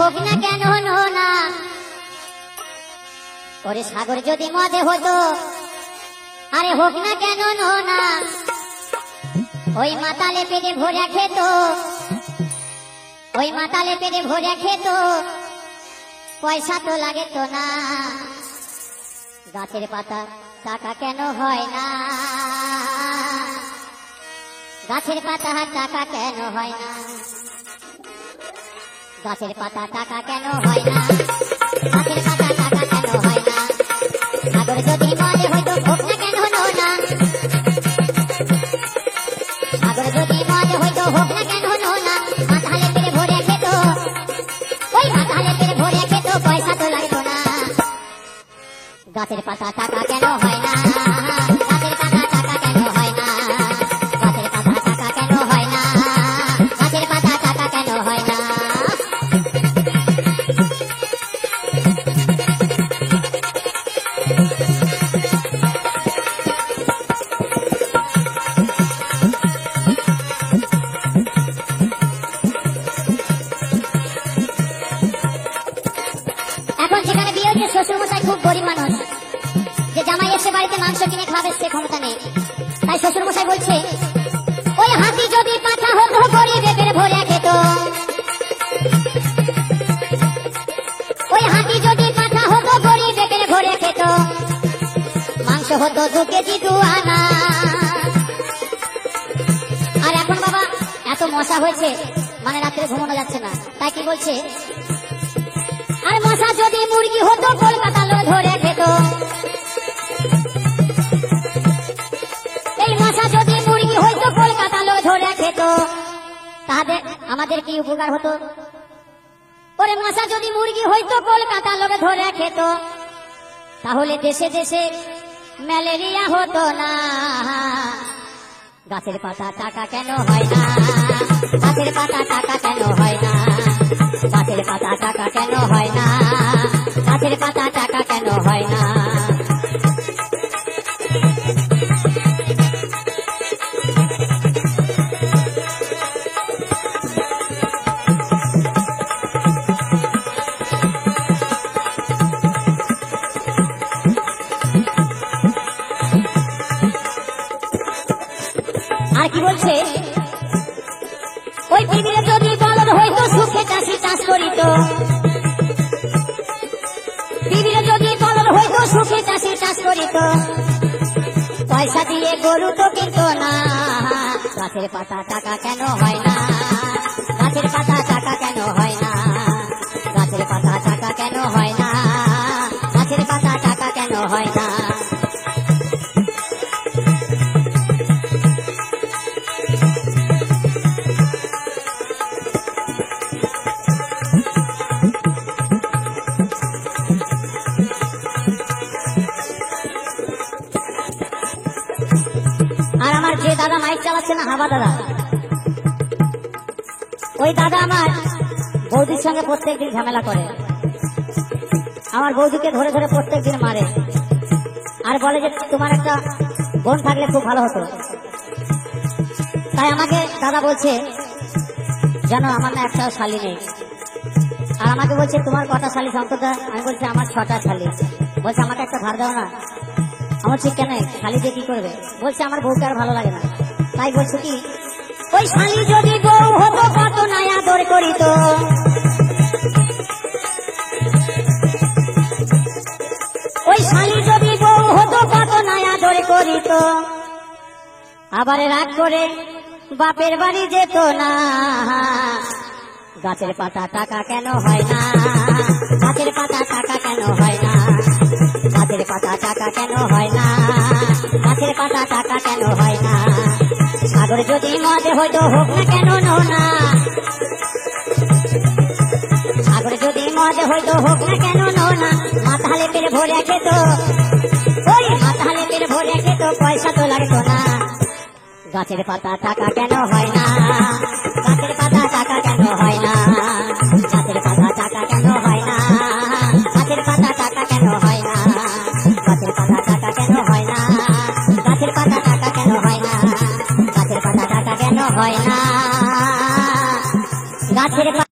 হোক না কেন না ওরে সাগর যদি মদে হতো আরে হোক না কেন না ওই মাতালে পেটে ভরে খেত ওই মাতালে পেটে ভরে খেত পয়সা তো লাগে তো না গাছের পাতা টাকা কেন হয় না গাছের পাতা টাকা কেন হয় না গাছের পাতা টাকা কেন হয় না গাছের পাতা টাকা কেন হয় না সাগর যদি মদে হইতো হোক না কেন না সাগর যদি মদে হইতো হোক না কেন না মাতালে পেটে ভরে খেত ওই মাতালে পেটে ভরে খেত পয়সা তো লাগতো না গাছের পাতা টাকা কেন হয় না গাছের পাতা টাকা কেন হয় না গাছের পাতা টাকা কেন হয় না গাছের পাতা টাকা কেন হয় না এখন যেখানে বিয়ে হচ্ছে শ্বশুরমশাই খুব গরিব মানুষ যে জামাই এসে বাড়িতে মাংস কিনে খাবে সে ক্ষমতা নেই তাই শ্বশুরমশাই বলছে ওই হাতি যদি পাঠা হতো গরিবে পেটে ভরে খেত ওই হাতি যদি পাঠা হতো গরিবে পেটে ভরে খেত মাংস হতো 2 কেজি 2 আনা আর এখন বাবা এত মশা হয়েছে মানে রাত্রে ঘুমানো যাচ্ছে না তাই কি বলছে আর মশা যদি মুরগি হতো কলকাতা লোক ধরে খেত এই মশা যদি মুরগি হইতো কলকাতা লোক ধরে খেত তাহলে আমাদের কি উপকার হতো ওরে মশা যদি মুরগি হইতো কলকাতা লোক ধরে খেত তাহলে দেশে দেশে ম্যালেরিয়া হতো না গাছের পাতা টাকা কেন হয় না গাছের পাতা টাকা কেন হয় না গাছের পাতা টাকা কেন হয় না গাছের পাতা টাকা কেন হয় না আর কি বলছে ওই পৃথিবীতে যদি বলদ হইতো সুখে চাষি চাষ করিত পৃথিবীতে যদি বলদ হইতো সুখে চাষি চাষ করিত পয়সা দিয়ে গরু তো কিনত না গাছের পাতা টাকা কেন হয় না গাছের পাতা টাকা কেন হয় না গাছের পাতা টাকা কেন হয় না গাছের পাতা টাকা কেন হয় না আর আমার যে দাদা মাইক চালাচ্ছে না হাবা দাদা ওই দাদা আমার বৌদির সঙ্গে প্রত্যেকদিন ঝামেলা করে আমার বৌদিকে ধরে ধরে প্রত্যেকদিন মারে আর বলে যে তোমার একটা বোন থাকলে খুব ভালো হতো তাই আমাকে দাদা বলছে জানো আমার না একটাও শালি নেই আর আমাকে বলছে তোমার কটা শালি অন্তত আমি বলছি আমার 6টা শালি বলছে আমাকে একটা ধার দাও না আমার ঠিক কেন শালি দিয়ে কি করবে বলছে আমার বউকে আর ভালো লাগে না তাই বলছে কি ওই শালি যদি বউ হতো কত নাই আদর করিত ওই শালি যদি বউ হতো কত নাই আদর করিত আবার রাগ করে বাপের বাড়ি যেত না গাছের পাতা টাকা কেন হয় না গাছের পাতা টাকা কেন হয় না গাছের পাতা টাকা কেন হয় না গাছের পাতা টাকা কেন হয় না সাগর যদি মদে হইতো হোক না কেন না সাগর যদি মদে হইতো হোক না কেন না মাতালে পেটে ভরে খেত ওই মাতালে পেটে ভরে খেত পয়সা তো লাগতো না গাছের পাতা টাকা কেন হয় না গাছের পাতা